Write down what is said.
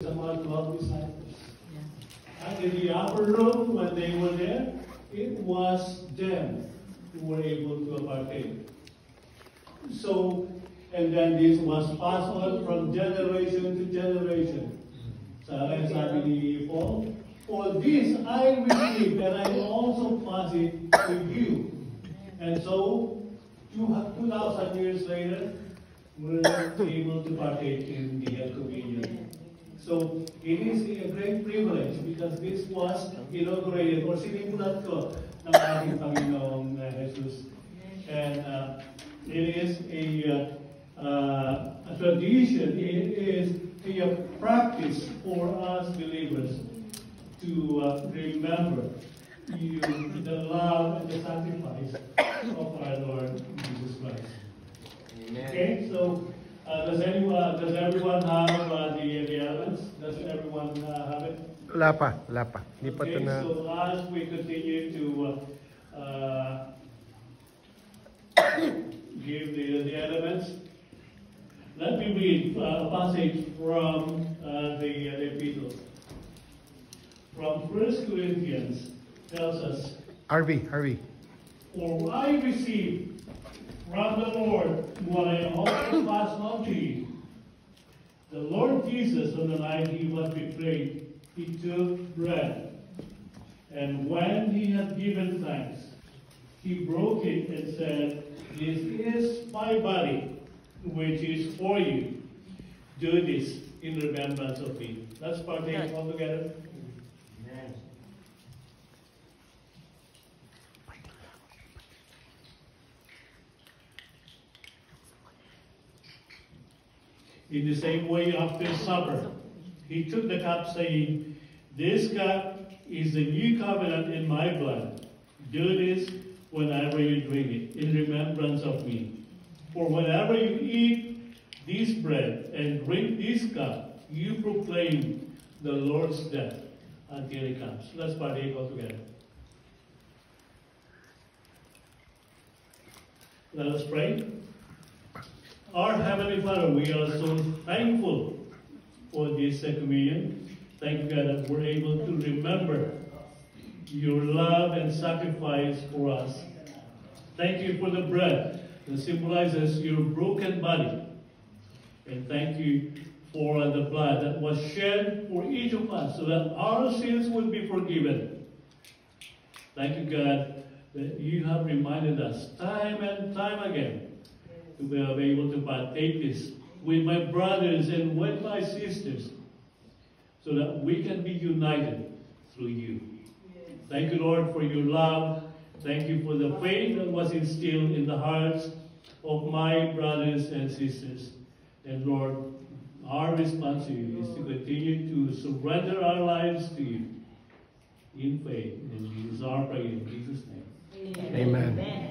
sa mga 12 disciples. And in the upper room, when they were there, it was them who were able to partake. So, and then this was passed on from generation to generation. Sabi ni Paul, for this I received, and I will also pass it to you. And so, 2,000 years later, we're able to partake in the communion. So, it is a great privilege because this was inaugurated or sinimulan ko ng ating Panginoong Jesus. And it is a tradition, it is a practice for us believers to remember the love and the sacrifice of our Lord Jesus Christ. Amen. Okay, so does everyone have the elements? Does everyone have it? Wala pa. Hindi pa ito Okay, na... so as we continue to give the elements, let me read a passage from the Epistle. From 1 Corinthians tells us, Harvey. for I received from the Lord what I also passed on to you. The Lord Jesus, on the night he was betrayed, he took bread. And when he had given thanks, he broke it and said, this is my body, which is for you. Do this in remembrance of me. Let's partake all together. In the same way, after supper, he took the cup, saying, this cup is the new covenant in my blood. Do this whenever you drink it, in remembrance of me. For whenever you eat this bread and drink this cup, you proclaim the Lord's death until he comes. Let's partake all together. Let us pray. Our Heavenly Father, we are so thankful for this communion. Thank you, God, that we're able to remember your love and sacrifice for us. Thank you for the bread that symbolizes your broken body. And thank you for the blood that was shed for each of us so that our sins would be forgiven. Thank you, God, that you have reminded us time and time again to be able to partake this with my brothers and with my sisters so that we can be united through you. Yes. Thank you, Lord, for your love. Thank you for the faith that was instilled in the hearts of my brothers and sisters. And Lord, our response to you is to continue to surrender our lives to you in faith. And this is our prayer in Jesus' name. Amen. Amen.